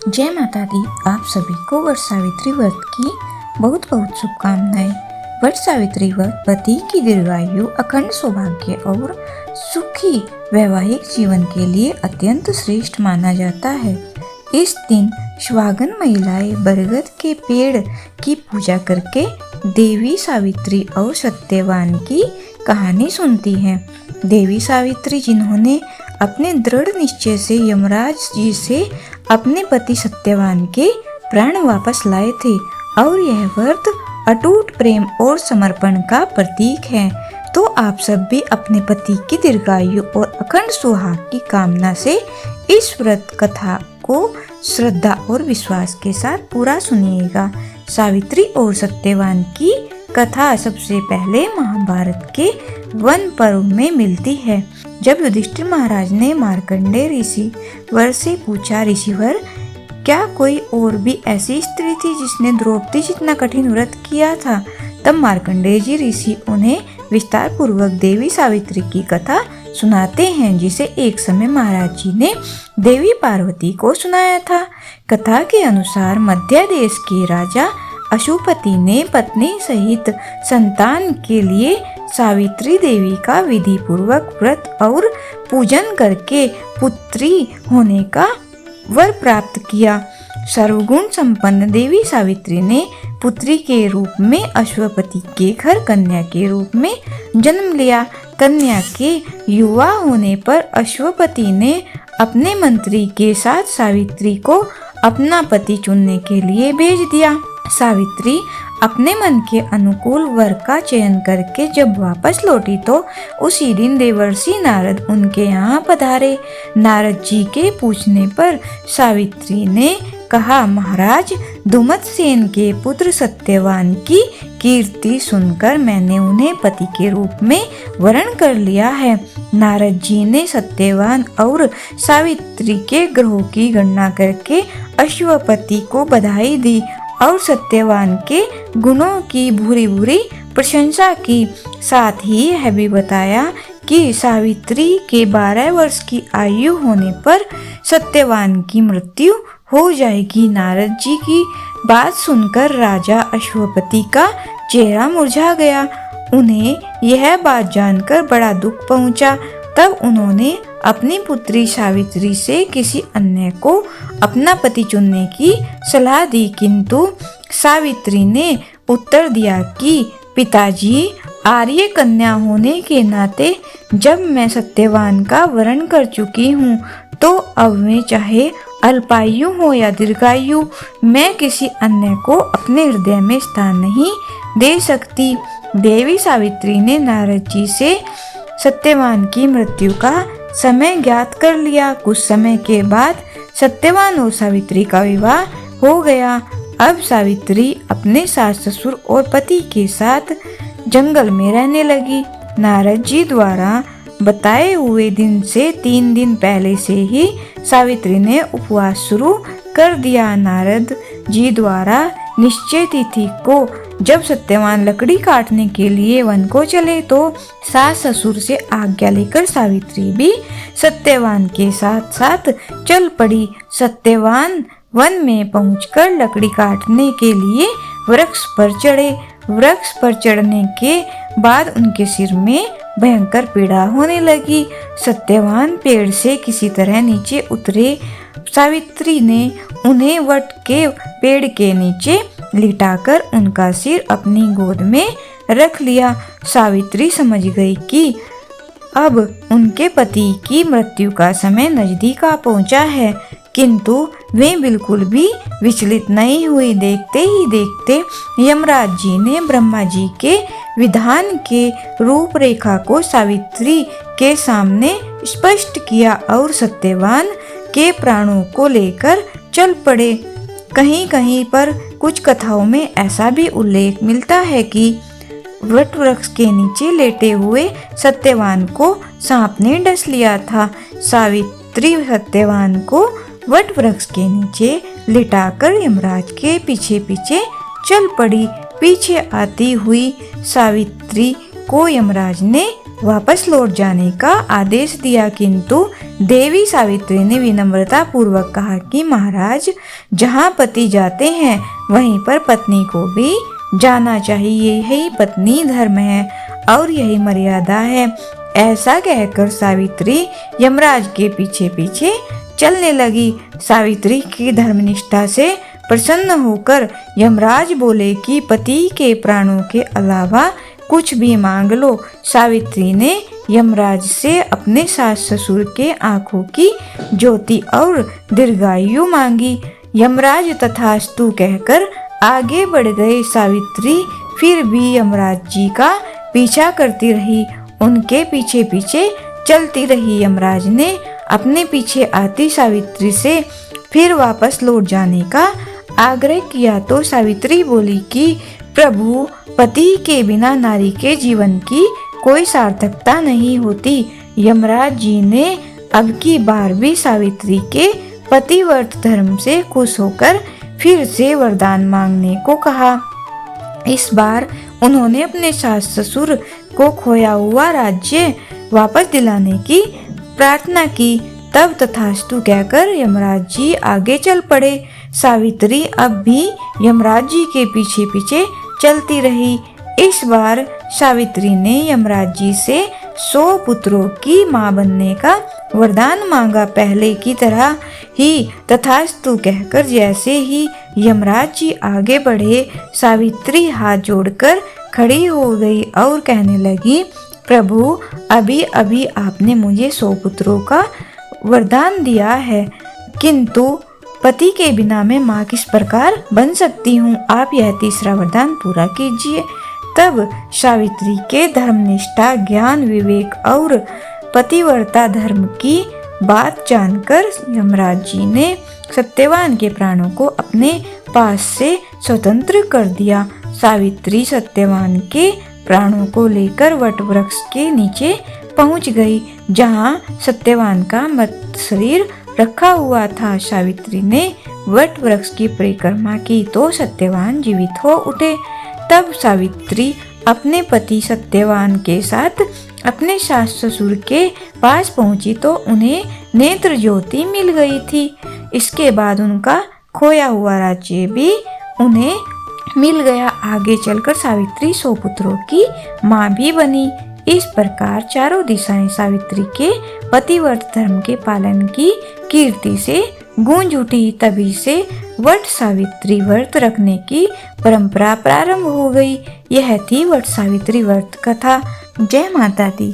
जय माता दी। आप सभी को वट सावित्री व्रत की बहुत बहुत शुभकामनाएं। वट सावित्री व्रत पति की दीर्घायु, अखंड सौभाग्य और सुखी वैवाहिक जीवन के लिए अत्यंत श्रेष्ठ माना जाता है। इस दिन सुहागन महिलाएं बरगद के पेड़ की पूजा करके देवी सावित्री और सत्यवान की कहानी सुनती हैं। देवी सावित्री जिन्होंने अपने दृढ़ निश्चय से यमराज जी से अपने पति सत्यवान के प्राण वापस लाए थे और यह व्रत अटूट प्रेम और समर्पण का प्रतीक है। तो आप सब भी अपने पति की दीर्घायु और अखंड सुहाग की कामना से इस व्रत कथा को श्रद्धा और विश्वास के साथ पूरा सुनिएगा। सावित्री और सत्यवान की कथा सबसे पहले महाभारत के वन पर्व में मिलती है। जब युधिष्ठिर महाराज ने मार्कंडेय ऋषि वर से पूछा, ऋषिवर क्या कोई और भी ऐसी स्त्री थी जिसने द्रौपदी जितना कठिन व्रत किया था? तब मार्कंडेय जी ऋषि उन्हें विस्तार पूर्वक देवी सावित्री की कथा सुनाते हैं, जिसे एक समय महाराज जी ने देवी पार्वती को सुनाया था। कथा के अनुसार मध्य देश के राजा अशुपति ने पत्नी सहित संतान के लिए सावित्री देवी का विधि पूर्वक व्रत और पूजन करके पुत्री होने का वर प्राप्त किया। सर्वगुण संपन्न देवी सावित्री ने पुत्री के रूप में अश्वपति के घर कन्या के रूप में जन्म लिया। कन्या के युवा होने पर अश्वपति ने अपने मंत्री के साथ सावित्री को अपना पति चुनने के लिए भेज दिया। सावित्री अपने मन के अनुकूल वर का चयन करके जब वापस लौटी तो उसी दिन देवर्षि नारद उनके यहाँ पधारे। नारद जी के पूछने पर सावित्री ने कहा, महाराज, धुमतसेन के पुत्र सत्यवान की कीर्ति सुनकर मैंने उन्हें पति के रूप में वरण कर लिया है। नारद जी ने सत्यवान और सावित्री के ग्रहों की गणना करके अश्वपति को बधाई दी और सत्यवान के गुणों की भूरी भूरी प्रशंसा की। साथ ही यह भी बताया कि सावित्री के 12 वर्ष की आयु होने पर सत्यवान की मृत्यु हो जाएगी। नारद जी की बात सुनकर राजा अश्वपति का चेहरा मुरझा गया। उन्हें यह बात जानकर बड़ा दुख पहुंचा। तब उन्होंने अपनी पुत्री सावित्री से किसी अन्य को अपना पति चुनने की सलाह दी, किंतु सावित्री ने उत्तर दिया कि पिताजी, आर्य कन्या होने के नाते जब मैं सत्यवान का वरण कर चुकी हूँ तो अब मैं चाहे अल्पायु हो या दीर्घायु, मैं किसी अन्य को अपने हृदय में स्थान नहीं दे सकती। देवी सावित्री ने नारद जी से सत्यवान की मृत्यु का समय ज्ञात कर लिया। कुछ समय के बाद सत्यवान और सावित्री का विवाह हो गया। अब सावित्री अपने सास ससुर और पति के साथ जंगल में रहने लगी। नारद जी द्वारा बताए हुए दिन से 3 दिन पहले से ही सावित्री ने उपवास शुरू कर दिया। नारद जी द्वारा निश्चय तिथि को जब सत्यवान लकड़ी काटने के लिए वन को चले तो सास ससुर से आज्ञा लेकर सावित्री भी सत्यवान के साथ साथ चल पड़ी। सत्यवान वन में पहुंचकर लकड़ी काटने के लिए वृक्ष पर चढ़े। वृक्ष पर चढ़ने के बाद उनके सिर में भयंकर पीड़ा होने लगी। सत्यवान पेड़ से किसी तरह नीचे उतरे। सावित्री ने उन्हें वट के पेड़ के नीचे लिटाकर उनका सिर अपनी गोद में रख लिया। सावित्री समझ गई कि अब उनके पति की मृत्यु का समय नजदीक आ पहुंचा है, किंतु वे बिल्कुल भी विचलित नहीं हुई। देखते ही देखते यमराज जी ने ब्रह्मा जी के विधान के रूपरेखा को सावित्री के सामने स्पष्ट किया और सत्यवान के प्राणों को लेकर चल पड़े। कहीं कहीं पर कुछ कथाओं में ऐसा भी उल्लेख मिलता है कि वट वृक्ष के नीचे लेटे हुए सत्यवान को सांप ने डस लिया था। सावित्री सत्यवान को वट वृक्ष के नीचे लिटाकर यमराज के पीछे पीछे चल पड़ी। पीछे आती हुई सावित्री को यमराज ने वापस लौट जाने का आदेश दिया, किंतु देवी सावित्री ने विनम्रता पूर्वक कहा कि महाराज, जहाँ पति जाते हैं वहीं पर पत्नी को भी जाना चाहिए। यही पत्नी धर्म है और यही मर्यादा है। ऐसा कहकर सावित्री यमराज के पीछे पीछे चलने लगी। सावित्री की धर्मनिष्ठा से प्रसन्न होकर यमराज बोले कि पति के प्राणों के अलावा कुछ भी मांग लो। सावित्री ने यमराज से अपने सास ससुर के आंखों की ज्योति और दीर्घायु मांगी। यमराज तथास्तु कहकर आगे बढ़ गए। सावित्री फिर भी यमराज जी का पीछा करती रही, उनके पीछे पीछे चलती रही। यमराज ने अपने पीछे आती सावित्री से फिर वापस लौट जाने का आग्रह किया तो सावित्री बोली कि प्रभु, पति के बिना नारी के जीवन की कोई सार्थकता नहीं होती। यमराज जी ने अब की बार भी सावित्री के पतिव्रत धर्म से खुश होकर फिर से वरदान मांगने को कहा। इस बार उन्होंने अपने सास ससुर को खोया हुआ राज्य वापस दिलाने की प्रार्थना की। तब तथास्तु कहकर यमराज जी आगे चल पड़े। सावित्री अब भी यमराज जी के पीछे पीछे चलती रही। इस बार सावित्री ने यमराज जी से 100 पुत्रों की मां बनने का वरदान मांगा। पहले की तरह ही तथास्तु कहकर जैसे ही यमराज जी आगे बढ़े, सावित्री हाथ जोड़कर खड़ी हो गई और कहने लगी, प्रभु, अभी अभी आपने मुझे 100 पुत्रों का वरदान दिया है, किंतु पति के बिना मैं माँ किस प्रकार बन सकती हूँ। आप यह तीसरा वरदान पूरा कीजिए। तब सावित्री के धर्मनिष्ठा, ज्ञान, विवेक और पतिव्रता धर्म की बात जानकर यमराज जी ने सत्यवान के प्राणों को अपने पास से स्वतंत्र कर दिया। सावित्री सत्यवान के प्राणों को लेकर वट वृक्ष के नीचे पहुंच गई, जहां सत्यवान का मृत शरीर रखा हुआ था। सावित्री ने वट वृक्ष की परिक्रमा की तो सत्यवान जीवित हो उठे। तब सावित्री अपने पति सत्यवान के साथ अपने सास ससुर के पास पहुंची तो उन्हें नेत्र ज्योति मिल गई थी। इसके बाद उनका खोया हुआ राज्य भी उन्हें मिल गया। आगे चलकर सावित्री 100 पुत्रों की मां भी बनी। इस प्रकार चारों दिशाएं सावित्री के पतिव्रत धर्म के पालन की कीर्ति से गूंज उठी। तभी से वट सावित्री व्रत रखने की परंपरा प्रारंभ हो गई। यह थी वट सावित्री व्रत कथा। जय माता दी।